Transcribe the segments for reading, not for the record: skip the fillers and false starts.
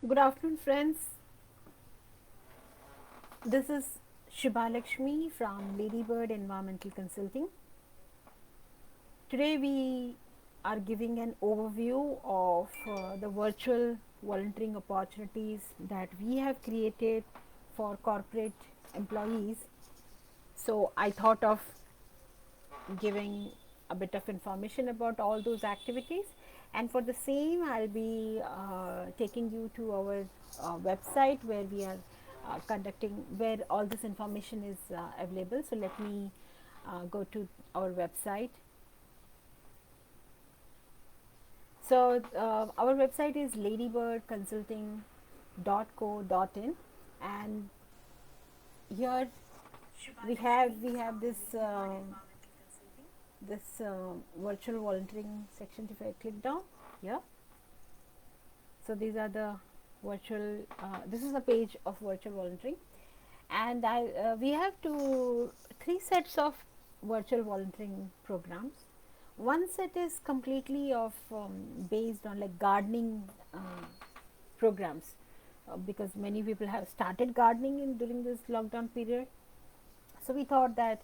Good afternoon, friends. This is Shubha Lakshmi from Ladybird Environmental Consulting. Today, we are giving an overview of the virtual volunteering opportunities that we have created for corporate employees. So, I thought of giving a bit of information about all those activities, and for the same I'll be taking you to our website where we are conducting, where all this information is available. So let me go to our website. So our website is ladybirdconsulting.co.in, and here we have this virtual volunteering section. If I click down here, so these are the virtual this is a page of virtual volunteering, and we have three sets of virtual volunteering programs. One set is completely of based on like gardening programs, because many people have started gardening during this lockdown period. So we thought that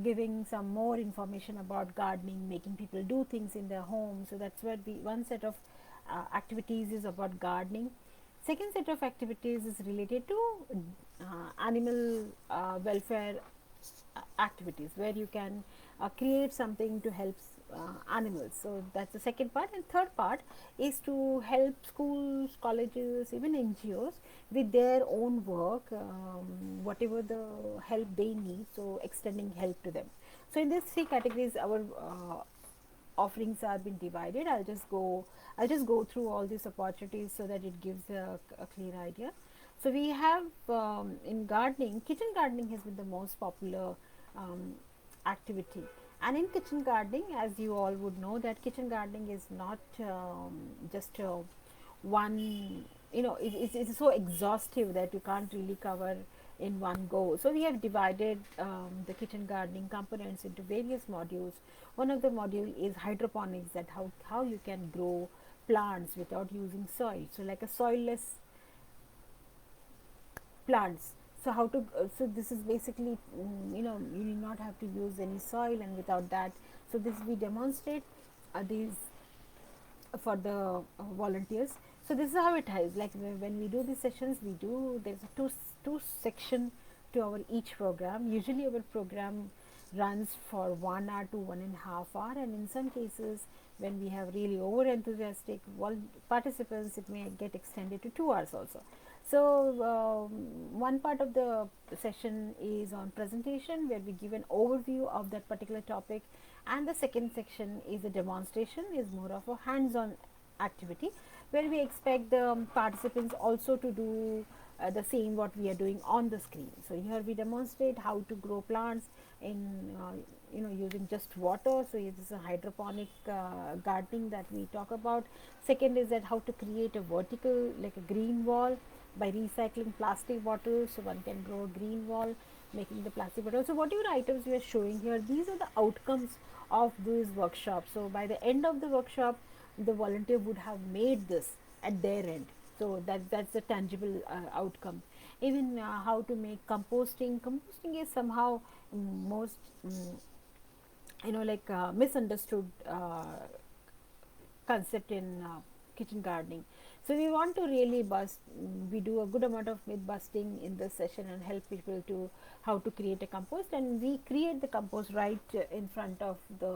giving some more information about gardening, making people do things in their home. So that's where one set of activities is about gardening. Second set of activities is related to animal welfare activities, where you can create something to help animals. So that's the second part, and third part is to help schools, colleges, even NGOs with their own work, whatever the help they need, so extending help to them. So in these three categories our offerings are been divided. I'll just go through all these opportunities so that it gives a clear idea. So we have in gardening, kitchen gardening has been the most popular um, activity. And in kitchen gardening, as you all would know, that kitchen gardening is not just one, it's so exhaustive that you can't really cover in one go. So we have divided the kitchen gardening components into various modules. One of the module is hydroponics, that how you can grow plants without using soil, so like a soilless plants. So how to so this is basically, you need not have to use any soil, and without that, so this we demonstrate these for the volunteers. So this is how it is like. When we do these sessions, we do there's a two section to our each program. Usually our program runs for 1 hour to 1.5 hour, and in some cases when we have really over enthusiastic participants, it may get extended to 2 hours also. So one part of the session is on presentation, where we give an overview of that particular topic, and the second section is a demonstration, is more of a hands-on activity, where we expect the participants also to do the same what we are doing on the screen. So here we demonstrate how to grow plants in using just water. So it is a hydroponic gardening that we talk about. Second is that how to create a vertical, like a green wall, by recycling plastic bottles. So one can grow a green wall making the plastic bottles. So whatever items we are showing here, these are the outcomes of this workshop. So by the end of the workshop, the volunteer would have made this at their end. So that's the tangible outcome. Even how to make composting is somehow most misunderstood concept in kitchen gardening. So we want to really we do a good amount of myth busting in this session and help people to how to create a compost, and we create the compost right in front of the,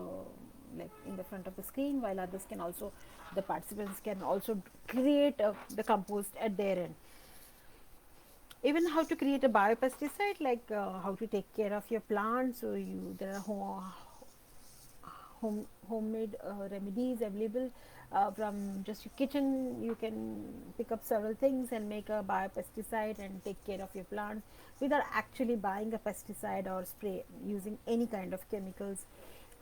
like in the front of the screen, while others can also, the participants can also create the compost at their end. Even how to create a biopesticide, like how to take care of your plants. So there are homemade remedies available from just your kitchen. You can pick up several things and make a biopesticide and take care of your plants without actually buying a pesticide or spray using any kind of chemicals.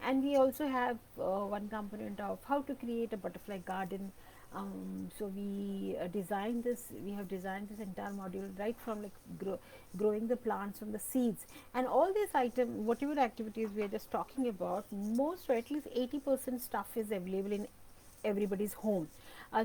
And we also have one component of how to create a butterfly garden. So we have designed this entire module right from like growing the plants from the seeds, and all these item, whatever activities we are just talking about, most or at least 80% stuff is available in everybody's home.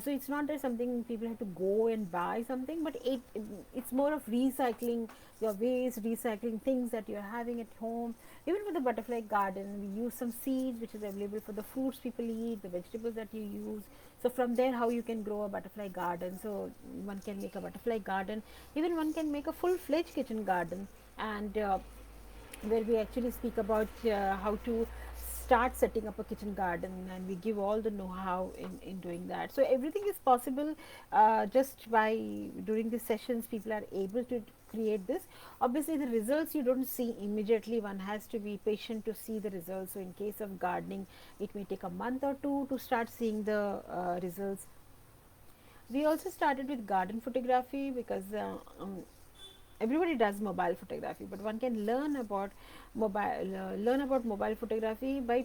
So it's not that something people have to go and buy something, but it's more of recycling your waste, recycling things that you're having at home. Even with the butterfly garden, we use some seeds which is available for the fruits people eat, the vegetables that you use. So from there, how you can grow a butterfly garden. So one can make a butterfly garden. Even one can make a full-fledged kitchen garden, and where we actually speak about how to start setting up a kitchen garden, and we give all the know-how in doing that. So everything is possible just by during these sessions people are able to create this. Obviously the results you don't see immediately, one has to be patient to see the results. So in case of gardening, it may take a month or two to start seeing the results. We also started with garden photography because everybody does mobile photography, but one can learn about mobile photography by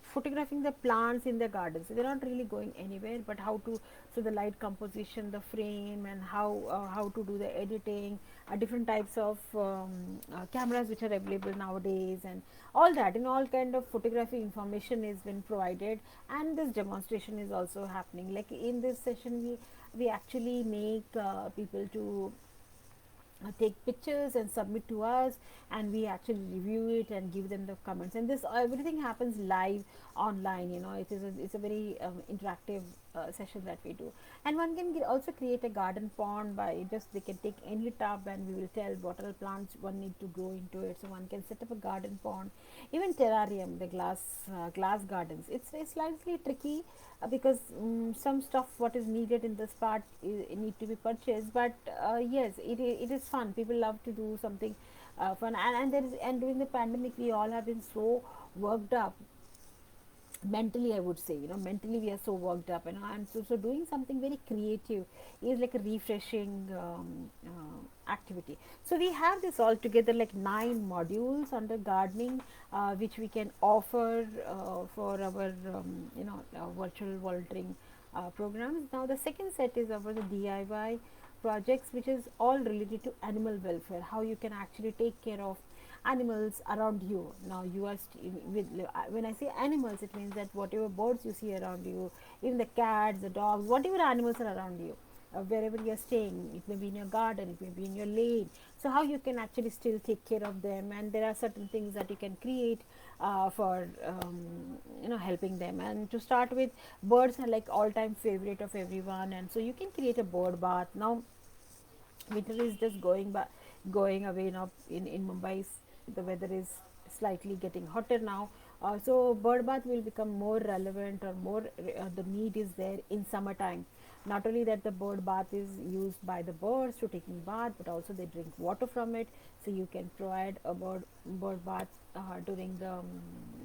photographing the plants in the garden. So they're not really going anywhere, but how to, so the light composition, the frame, and how to do the editing, different types of cameras which are available nowadays, and all that, and all kind of photography information is been provided. And this demonstration is also happening. Like in this session, we actually make people to take pictures and submit to us, and we actually review it and give them the comments, and this everything happens live online. It's a very interactive session that we do. And one can also create a garden pond by just they can take any tub, and we will tell what are the plants one need to grow into it. So one can set up a garden pond. Even terrarium, the glass gardens, it's slightly tricky because some stuff what is needed in this part need to be purchased, but yes, it is fun. People love to do something fun, and during the pandemic we all have been so worked up mentally. I would say, mentally we are so worked up, and so doing something very creative is like a refreshing activity. So we have this all together like 9 modules under gardening, which we can offer for our virtual volunteering programs. Now the second set is our the DIY projects, which is all related to animal welfare, how you can actually take care of animals around you. Now you are when I say animals, it means that whatever birds you see around you, even the cats, the dogs, whatever animals are around you, wherever you are staying, it may be in your garden, it may be in your lane. So how you can actually still take care of them, and there are certain things that you can create for helping them. And to start with, birds are like all time favorite of everyone, and so you can create a bird bath. Now winter is just going away now. In Mumbai, the weather is slightly getting hotter now, so bird bath will become more relevant, or more the need is there in summertime. Not only that the bird bath is used by the birds to taking bath, but also they drink water from it. So you can provide a bird bath during the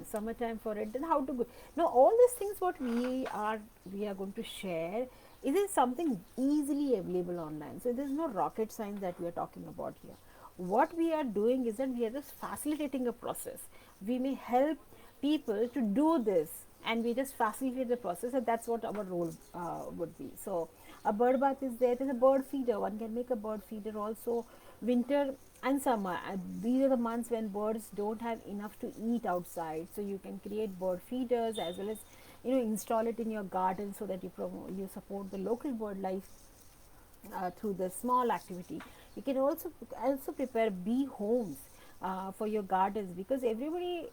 summertime for it. Then how to go, now all these things what we are going to share, it is something easily available online. So there is no rocket science that we are talking about here. What we are doing is that we are just facilitating a process. We may help people to do this, and we just facilitate the process, and that's what our role would be. So a bird bath is there. There's a bird feeder. One can make a bird feeder also. Winter and summer, these are the months when birds don't have enough to eat outside. So you can create bird feeders, as well as install it in your garden, so that you support the local bird life through the small activity. You can also prepare bee homes for your gardens, because everybody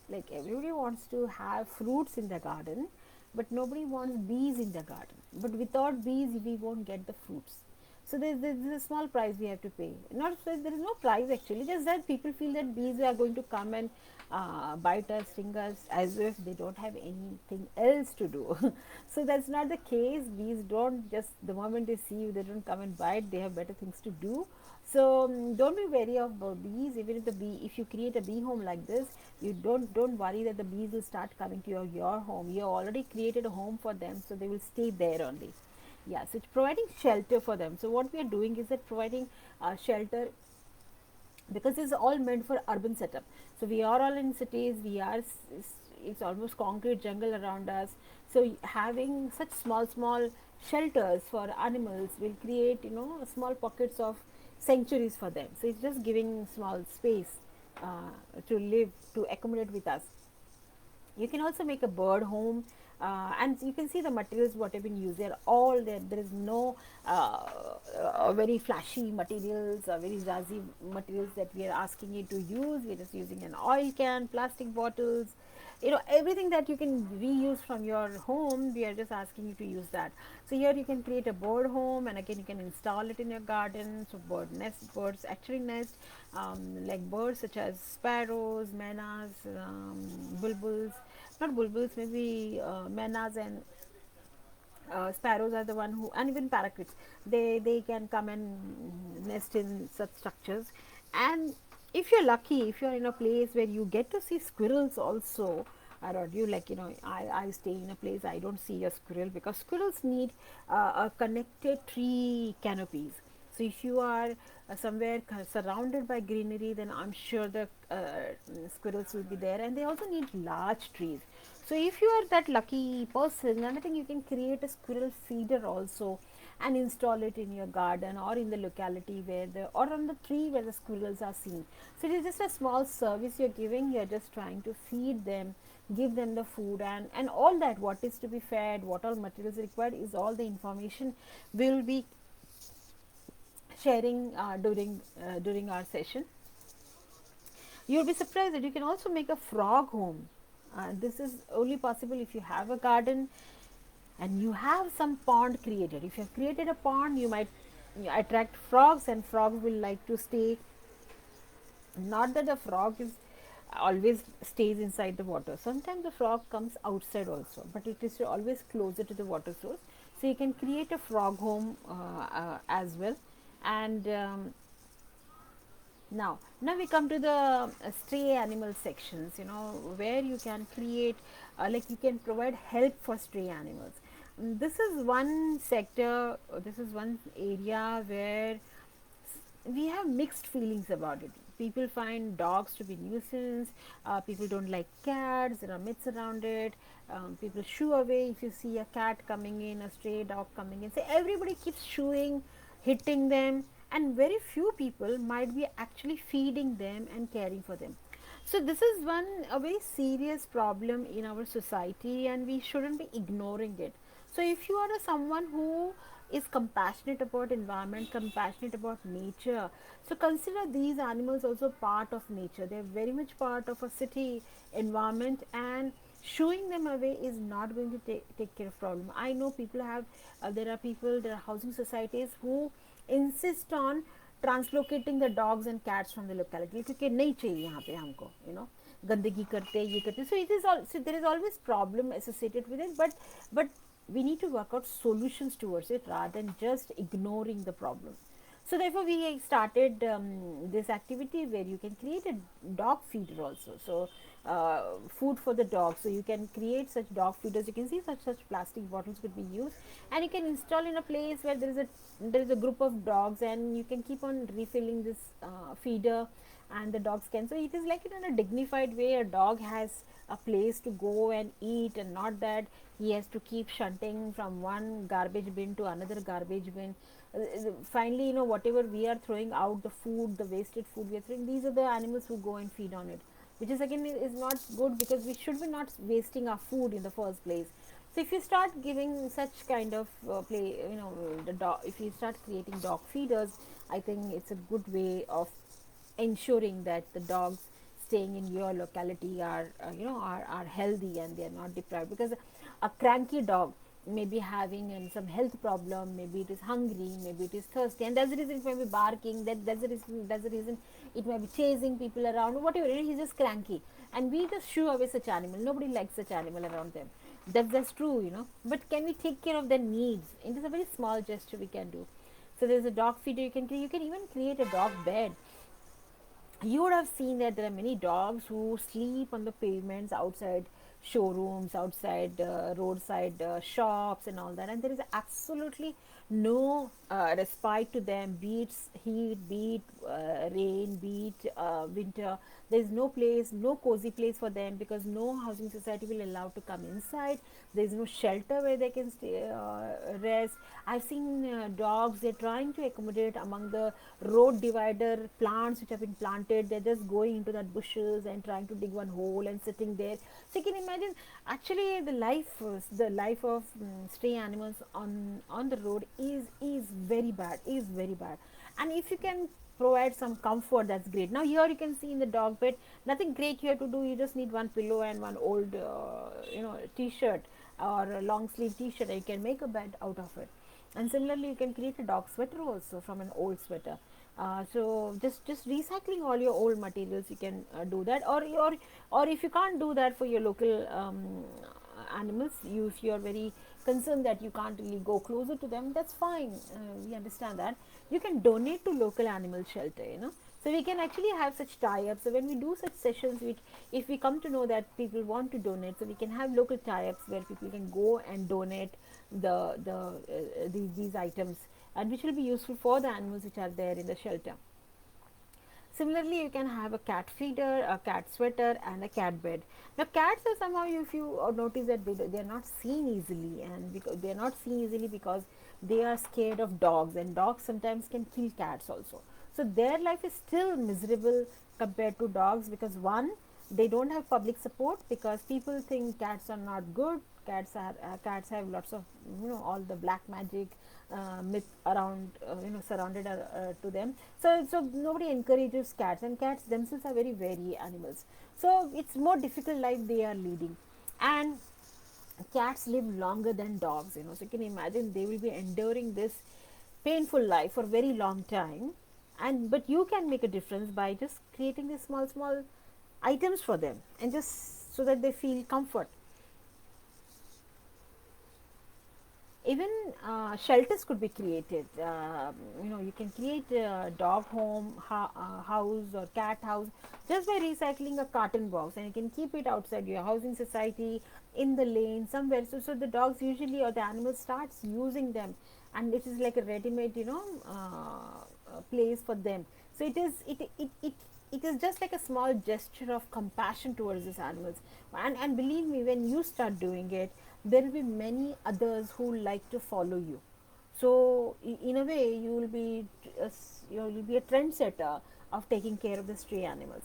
wants to have fruits in the garden, but nobody wants bees in the garden. But without bees we won't get the fruits. So there's a small price we have to pay. Not so there is no price actually, just that people feel that bees are going to come and bite us, sting us, as if they don't have anything else to do. So that's not the case. Bees don't just, the moment they see you, they don't come and bite. They have better things to do. So don't be wary of bees. Even if you create a bee home like this, you don't worry that the bees will start coming to your home. You already created a home for them, so they will stay there only. Yeah, so it's providing shelter for them. So what we are doing is that providing shelter, because it's all meant for urban setup. So we are all in cities. It's almost concrete jungle around us. So having such small shelters for animals will create small pockets of sanctuaries for them. So it's just giving small space to live, to accommodate with us. You can also make a bird home and you can see the materials what have been used. They're all there. There is no very flashy materials, very jazzy materials that we are asking you to use. We're just using an oil can, plastic bottles, everything that you can reuse from your home. We are just asking you to use that. So here you can create a bird home, and again you can install it in your garden. So birds actually nest, like birds such as sparrows, menas, bulbuls, not bulbuls, maybe menas and sparrows are the one who, and even parakeets, they can come and nest in such structures. And if you're lucky, if you're in a place where you get to see squirrels also around you, like I stay in a place I don't see a squirrel, because squirrels need a connected tree canopies. So if you are somewhere surrounded by greenery, then I'm sure the squirrels will be there, and they also need large trees. So if you are that lucky person, then I think you can create a squirrel feeder also and install it in your garden or in the locality where the, or on the tree where the squirrels are seen. So it is just a small service you're giving. You're just trying to feed them, give them the food, and all that, what is to be fed, what all materials required, is all the information will be sharing during our session. You'll be surprised that you can also make a frog home. This is only possible if you have a garden and you have some pond created. If you have created a pond, you might attract frogs, and frogs will like to stay. Not that the frog is always stays inside the water. Sometimes the frog comes outside also, but it is always closer to the water source. So you can create a frog home as well. And now we come to the stray animal sections, where you can create, like you can provide help for stray animals. This is one sector, this is one area where we have mixed feelings about it. People find dogs to be nuisance. People don't like cats. There are myths around it. People shoo away if you see a cat coming in, a stray dog coming in. So everybody keeps shooing, hitting them, and very few people might be actually feeding them and caring for them. So this is one a very serious problem in our society, and we shouldn't be ignoring it. So if you are someone who is compassionate about environment, compassionate about nature, so consider these animals also part of nature. They are very much part of a city environment, and shooing them away is not going to take care of problem. I know people have there are housing societies who insist on translocating the dogs and cats from the locality, क्योंकि नहीं चाहिए यहाँ पे हमको, गंदगी करते ये करते. So it is so there is always problem associated with it, but we need to work out solutions towards it rather than just ignoring the problem. So therefore we started this activity where you can create a dog feeder also. So food for the dog, so you can create such dog feeders. You can see such plastic bottles could be used, and you can install in a place where there is a group of dogs, and you can keep on refilling this feeder, and the dogs can, so it is like in a dignified way. A dog has a place to go and eat, and not that he has to keep shunting from one garbage bin to another garbage bin. Finally, whatever we are throwing out, the food, the wasted food we are throwing, these are the animals who go and feed on it, which is again is not good, because we should be not wasting our food in the first place. So if you start giving such kind of play, the dog, if you start creating dog feeders, I think it's a good way of ensuring that the dogs staying in your locality are healthy and they are not deprived. Because a cranky dog may be having some health problem, maybe it is hungry, maybe it is thirsty, and that's the reason it may be barking, that's the reason it may be chasing people around, whatever, he's just cranky, and we just shoo away such animal. Nobody likes such animal around them. That's true, but can we take care of their needs? It is a very small gesture we can do. So there's a dog feeder you can create. You can even create a dog bed. You would have seen that there are many dogs who sleep on the pavements outside showrooms, outside roadside shops and all that, and there is absolutely no respite to them, be it heat, be it rain, be it winter. There is no place, no cozy place for them, because no housing society will allow to come inside. There is no shelter where they can stay, rest. I've seen dogs, they're trying to accommodate among the road divider plants which have been planted. They're just going into that bushes and trying to dig one hole and sitting there. So you can imagine, actually the life of stray animals on the road is very bad, is very bad. And if you can provide some comfort, that's great. Now here you can see in the dog bed, nothing great you have to do. You just need one pillow and one old t-shirt or a long sleeve t-shirt, and you can make a bed out of it. And similarly, you can create a dog sweater also from an old sweater. So just recycling all your old materials, you can do that. Or if you can't do that for your local animals, if you are very concerned that you can't really go closer to them, that's fine. We understand that. You can donate to local animal shelter, so we can actually have such tie-ups. So when we do such sessions, which if we come to know that people want to donate, so we can have local tie-ups where people can go and donate these items, and which will be useful for the animals which are there in the shelter. Similarly, you can have a cat feeder, a cat sweater, and a cat bed. Now, cats are somehow, if you notice that they are not seen easily, and because they are not seen easily because they are scared of dogs, and dogs sometimes can kill cats also. So their life is still miserable compared to dogs, because one, they don't have public support, because people think cats are not good. Cats have lots of all the black magic myth around surrounded to them. So nobody encourages cats, and cats themselves are very wary animals. So it's more difficult life they are leading. And cats live longer than dogs, so you can imagine they will be enduring this painful life for a very long time. And but you can make a difference by just creating these small items for them, and just so that they feel comfort. Even shelters could be created. You can create a dog home, house, or cat house, just by recycling a carton box, and you can keep it outside your housing society, in the lane somewhere. So the dogs usually, or the animals, starts using them, and it is like a ready-made place for them. So it is just like a small gesture of compassion towards these animals. And believe me, when you start doing it, there will be many others who like to follow you. So in a way, you will be a trendsetter of taking care of the stray animals.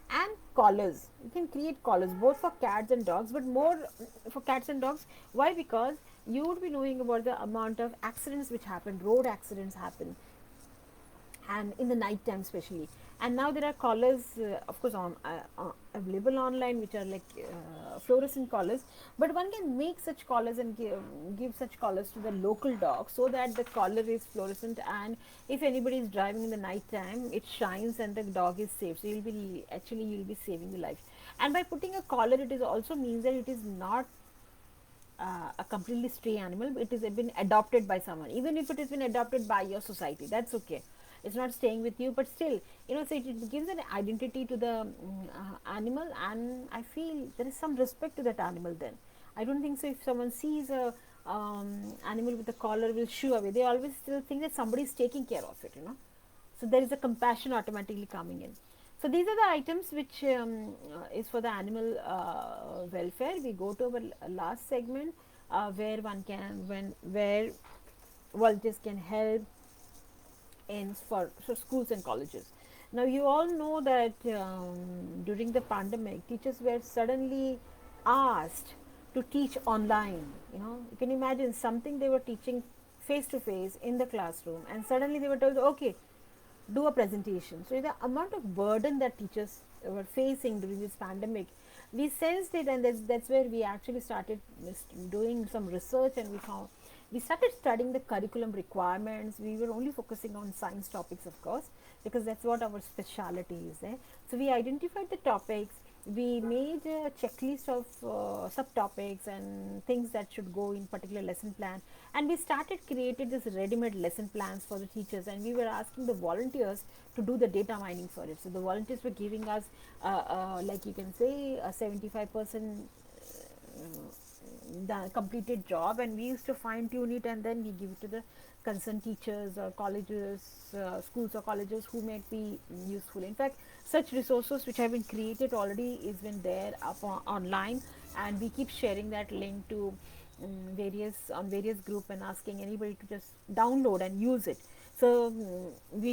And collars, you can create collars both for cats and dogs, but more for cats and dogs. Why? Because you would be knowing about the amount of accidents which happen, road accidents happen, and in the night time especially. And now there are collars, of course, available online, which are like fluorescent collars, but one can make such collars and give such collars to the local dog, so that the collar is fluorescent, and if anybody is driving in the night time, it shines and the dog is safe. So you'll be saving the life. And by putting a collar, it is also means that it is not a completely stray animal. It is been adopted by someone. Even if it has been adopted by your society, that's okay. It's not staying with you, but still, so it gives an identity to the animal, and I feel there is some respect to that animal. Then I don't think so if someone sees a animal with a collar, will shoo away. They always still think that somebody is taking care of it. So there is a compassion automatically coming in. So these are the items which is for the animal welfare. We go to our last segment, where where volunteers can help in for schools and colleges. Now you all know that during the pandemic, teachers were suddenly asked to teach online. You can imagine something they were teaching face to face in the classroom, and suddenly they were told, okay, do a presentation. So the amount of burden that teachers were facing during this pandemic, we sensed it, and that's where we actually started doing some research, and we started studying the curriculum requirements. We were only focusing on science topics, of course, because that's what our specialty is. So we identified the topics, we made a checklist of subtopics and things that should go in particular lesson plan, and we started created this ready-made lesson plans for the teachers, and we were asking the volunteers to do the data mining for it. So the volunteers were giving us like you can say a 75% the completed job, and we used to fine tune it, and then we give it to the concerned teachers or colleges, schools or colleges who might be useful. In fact, such resources which have been created already is been there up online, and we keep sharing that link to various group and asking anybody to just download and use it. So we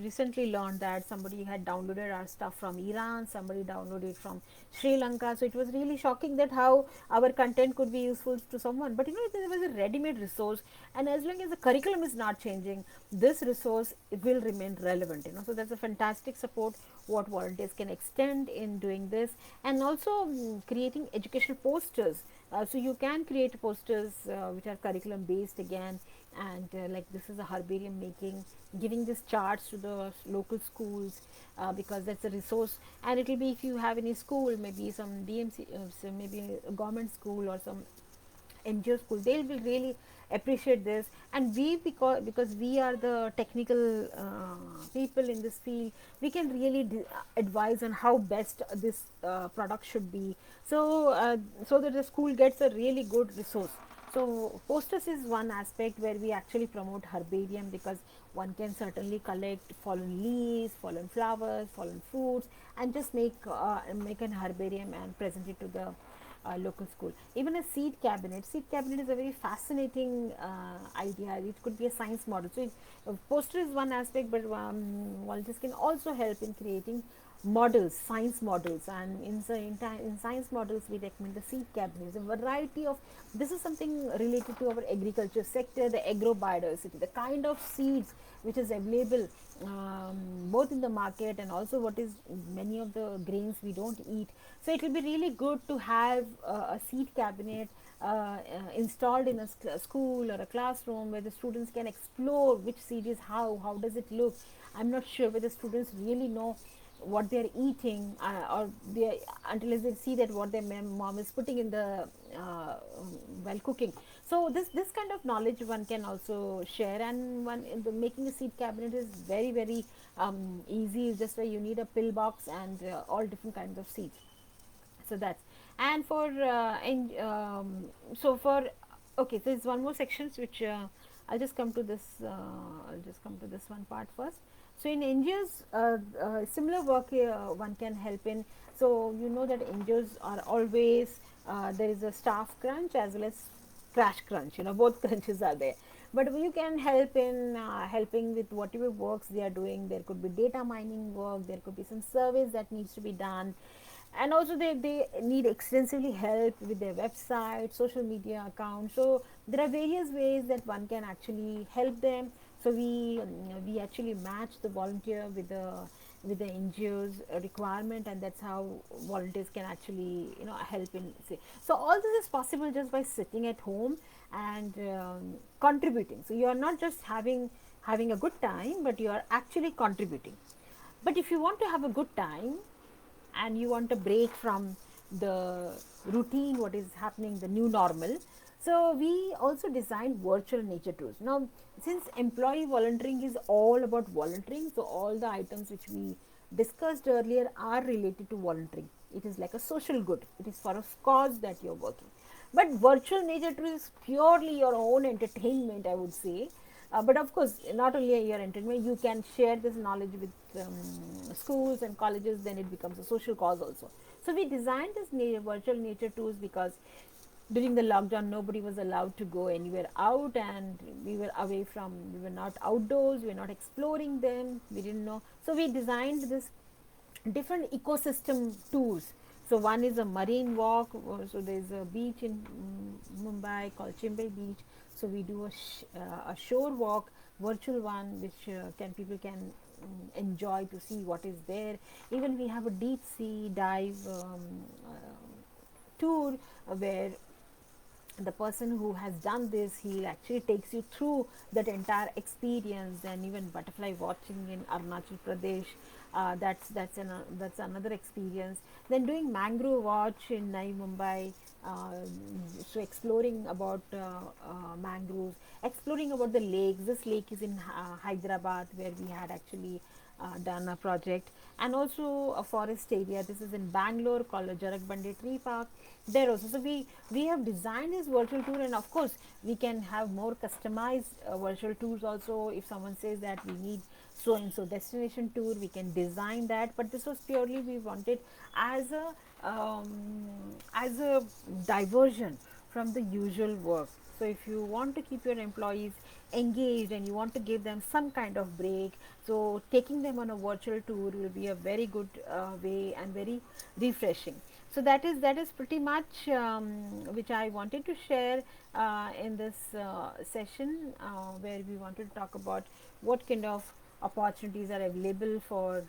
recently learned that somebody had downloaded our stuff from Iran, somebody downloaded from Sri Lanka. So it was really shocking that how our content could be useful to someone. But there was a ready-made resource, and as long as the curriculum is not changing, this resource will remain relevant. So that's a fantastic support what volunteers can extend in doing this, and also creating educational posters. So you can create posters which are curriculum based again, and like this is a herbarium making, giving these charts to the local schools, because that's a resource, and it will be, if you have any school, maybe some DMC, so maybe a government school or some NGO school, they will really appreciate this. And we, because we are the technical people in this field, we can really advise on how best this product should be, so that the school gets a really good resource. So posters is one aspect where we actually promote herbarium, because one can certainly collect fallen leaves, fallen flowers, fallen fruits, and just make an herbarium and present it to the local school. Even a seed cabinet. Seed cabinet is a very fascinating idea. It could be a science model. So, poster is one aspect, but volunteers can also help in creating models, science models, and in science models we recommend the seed cabinets. A variety of, this is something related to our agriculture sector, the agrobiodiversity, the kind of seeds which is available both in the market, and also what is many of the grains we don't eat. So it will be really good to have a seed cabinet installed in a school or a classroom, where the students can explore which seed is how does it look. I'm not sure whether students really know what they're eating, or they, until they see that what their mom is putting in the while cooking. So this kind of knowledge one can also share, and one in the making a seed cabinet is very easy. It's just where you need a pill box and all different kinds of seeds. So that's, and for so for, okay, so there's one more sections which I'll just come to this one part first. So in NGOs, similar work one can help in. So that NGOs are always, there is a staff crunch as well as crash crunch. Both crunches are there. But you can help in helping with whatever works they are doing. There could be data mining work. There could be some surveys that needs to be done, and also they need extensively help with their website, social media accounts. So there are various ways that one can actually help them. So we actually match the volunteer with the NGO's requirement, and that's how volunteers can actually help in, say. So all this is possible just by sitting at home and contributing. So you are not just having a good time, but you are actually contributing. But if you want to have a good time and you want a break from the routine, what is happening, the new normal, so we also designed virtual nature tours. Now, since employee volunteering is all about volunteering, so all the items which we discussed earlier are related to volunteering. It is like a social good. It is for a cause that you're working. But virtual nature tour is purely your own entertainment, I would say. But of course, not only your entertainment, you can share this knowledge with schools and colleges, then it becomes a social cause also. So we designed this virtual nature tours because during the lockdown, nobody was allowed to go anywhere out, and we were we were not outdoors, we were not exploring them, we didn't know. So we designed this different ecosystem tours. So one is a marine walk. So there's a beach in Mumbai called Chimbai Beach. So we do a shore walk, virtual one, which people can enjoy to see what is there. Even we have a deep sea dive tour, where the person who has done this, he actually takes you through that entire experience. And even butterfly watching in Arunachal Pradesh, that's another experience. Then doing mangrove watch in Navi Mumbai, so exploring about mangroves, exploring about the lakes. This lake is in Hyderabad, where we had actually done a project, and also a forest area. This is in Bangalore called the Jarak Bande Tree Park. There also, so we have designed this virtual tour, and of course we can have more customized virtual tours also. If someone says that we need so and so destination tour, we can design that. But this was purely we wanted as a diversion from the usual work. So if you want to keep your employees engaged and you want to give them some kind of break, so taking them on a virtual tour will be a very good way and very refreshing. So that is pretty much which I wanted to share in this session, where we wanted to talk about what kind of opportunities are available for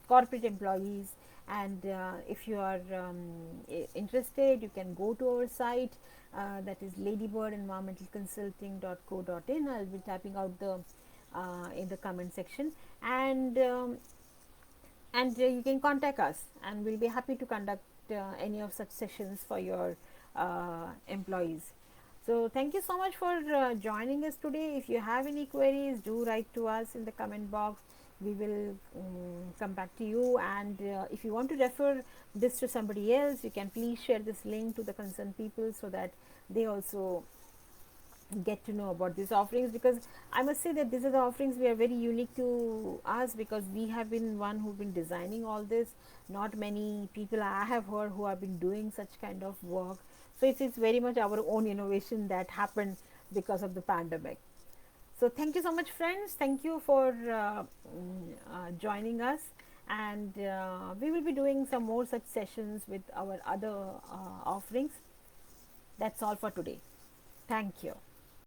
corporate employees. And if you are interested, you can go to our site, that is ladybirdenvironmentalconsulting.co.in. I'll be typing out the in the comment section, and you can contact us, and we'll be happy to conduct any of such sessions for your employees. So thank you so much for joining us today. If you have any queries, do write to us in the comment box. We will come back to you, and if you want to refer this to somebody else, you can please share this link to the concerned people so that they also get to know about these offerings. Because I must say that these are the offerings we are very unique to us, because we have been one who've been designing all this. Not many people I have heard who have been doing such kind of work. So it's very much our own innovation that happened because of the pandemic. So thank you so much, friends. Thank you for joining us, and we will be doing some more such sessions with our other offerings. That's all for today. Thank you.